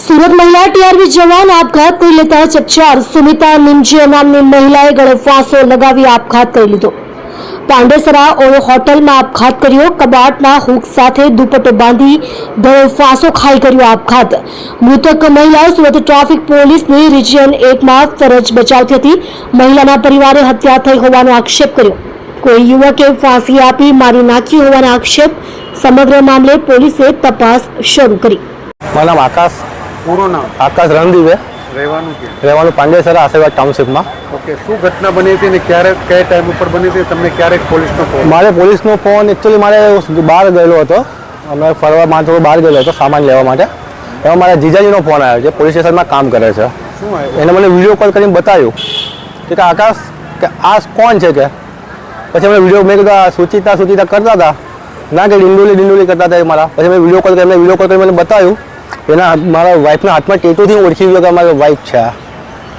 સુરત મહિલા ટીઆરપી જવાન આપઘાત કરી લેતા ચકચાર। સુમિતા નિમજીયા નામની મહિલાએ ગળે ફાંસો લગાવી આપઘાત કરી લીધો। પાંડેસરા ઓળો હોટલમાં આપઘાત કર્યો। કબાટના હુક સાથે દુપટ્ટો બાંધી ગળે ફાંસો ખાઈ કર્યો આપઘાત। મૃતક મહિલા સુરત ટ્રાફિક પોલીસની રિજિયન 1 માં ફરજ બજાવતી હતી। મહિલાના પરિવારે હત્યા થઈ હોવાનો આક્ષેપ કર્યો। કોઈ યુવકે ફાંસી આપી મારી નાખી હોવાનો આક્ષેપ। સમગ્ર મામલે પોલીસે તપાસ શરૂ કરી। મારું નામ આકાશ। પૂરું નામ? આકાશ રણદીપ है। રહેવાનું ક્યાં? રહેવાનું પાંડેસરા આશીર્વાદ ટાઉનશીપમાં। ઓકે, શું ઘટના બની હતી ને ક્યારે કયા ટાઈમ ઉપર બની હતી? તમને ક્યારેક પોલીસનો ફોન? મારે પોલીસનો ફોન એકચ્યુઅલી મારે બહાર ગયેલો હતો, અમે ફરવા માટે બહાર ગયેલો હતો સામાન લેવા માટે। એમાં મારા જીજાજીનો ફોન આવ્યો, જે પોલીસ સ્ટેશનમાં કામ કરે છે। શું આવ્યું? એને મને વિડીયો કોલ કરીને બતાવ્યું કે આકાશ કે આ કોણ છે કે પછી અમે વિડીયો મેં કીધું સુચિતા કરતા હતા ના કે ડિંડોલી કરતા હતા મારા। પછી મેં વિડીયો કોલ કરીને મને બતાવ્યું એના મારા વાઈફના હાથમાં ટેટુથી હું ઓળખી ગયો કે મારી વાઈફ છે આ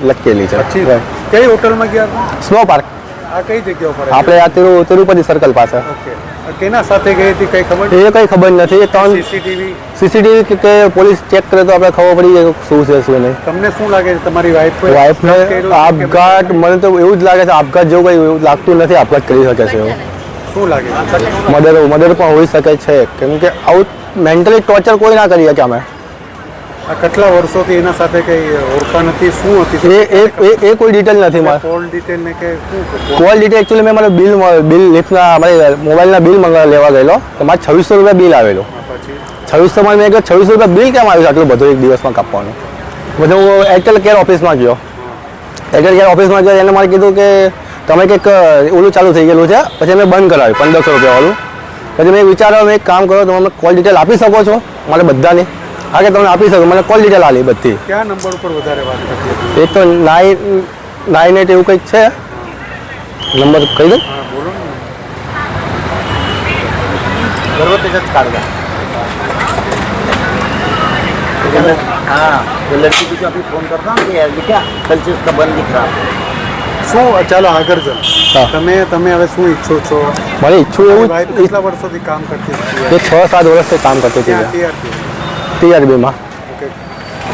લખેલી છે। પછી કઈ હોટલમાં ગયા હતા? સ્નો પાર્ક, આ કઈ જગ્યા ઉપર? આપણે આ તિરુપતિ સર્કલ પાસે। ઓકે, કેના સાથે ગઈ હતી કઈ ખબર? એ કંઈ ખબર નથી। એ ત્રણ સીસીટીવી કે પોલીસ ચેક કરે તો આપણે ખબર પડી જાય શું છે શું નહીં। તમને શું લાગે છે તમારી વાઈફને આપઘાત? મને તો એવું જ લાગે છે આપઘાત જેવું કંઈ એવું લાગતું નથી આપઘાત કરી શકે છે એવું। શું લાગે? મર્ડર પણ હોઈ શકે છે, કેમ કે આવું મેન્ટલી ટોર્ચર કોઈ ના કરી શકે અમે। આ કેટલા વર્ષોથી એના સાથે કઈ ઓળખાણ હતી? શું હતી એ કોઈ ડિટેલ નથી મારે। કોલ ડિટેલ ને કે શું? કોલ ડિટેલ એકચ્યુઅલી મેં મારે બિલ લિફ્ટના મારી મોબાઈલના બિલ લેવા ગયેલો તો મારે 2600 રૂપિયા બિલ આવેલું। પછી 2600માં મેં કહ્યું 2600 રૂપિયા બિલ કેમ આવ્યું આટલું બધું એક દિવસમાં કાપવાનું? પછી હું એરટેલ કેર ઓફિસમાં ગયો। એરટેલ કેર ઓફિસમાં ગયો એને મારે કીધું કે તમે કંઈક ઓલું ચાલુ થઈ ગયેલું છે, પછી મેં બંધ કરાવ્યું 1500 રૂપિયાવાળું। પછી મેં વિચાર્યું મેં એક કામ કરો, તમે કોલ ડિટેલ આપી શકો છો મારે બધાની? હા કે તમે આપી શકો, મને કોલ ડિટેલ આલી બધી। કયા નંબર ઉપર વધારે વાત કરતી? એક તો 998 એવું કંઈક છે નંબર, કહી દઉં? હા બોલો ને। हाँ, वो लड़की को जो अभी फोन करता हूँ कि यार क्या कल से उसका बंद दिख रहा। શું ચાલો આગળ જાઓ। હા। તમે હવે શું ઈચ્છો છો? મને ઈચ્છું એવું વાઈફ કેટલા વર્ષોથી કામ કરતી હતી? કે 6-7 વર્ષથી કામ કરતી હતી ક્યાં? TRP? TRBમાં। ઓકે,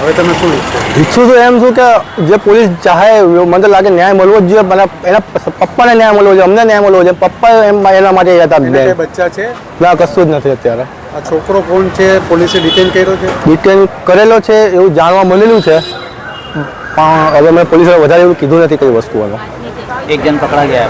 હવે તમે શું ઈચ્છો? ઈચ્છું તો એમ છું કે જે પોલીસ ચાહે મને તો લાગે ન્યાય મળવો જ જોઈએ, મને એના પપ્પાને ન્યાય મળવો જોઈએ, અમને ન્યાય મળવો જોઈએ। પપ્પા એમ એના માટે એને હતા કઈ બચ્ચા છે? ના, કશું જ નથી અત્યારે। આ છોકરો કોણ છે? પોલીસે ડિટેન કર્યો છે? ડિટેન કરેલો છે એવું જાણવા મળેલું છે, પણ હવે મેં પોલીસે વધારે એવું કીધું નથી કઈ વસ્તુઓનું। एक जन पकड़ा गया है।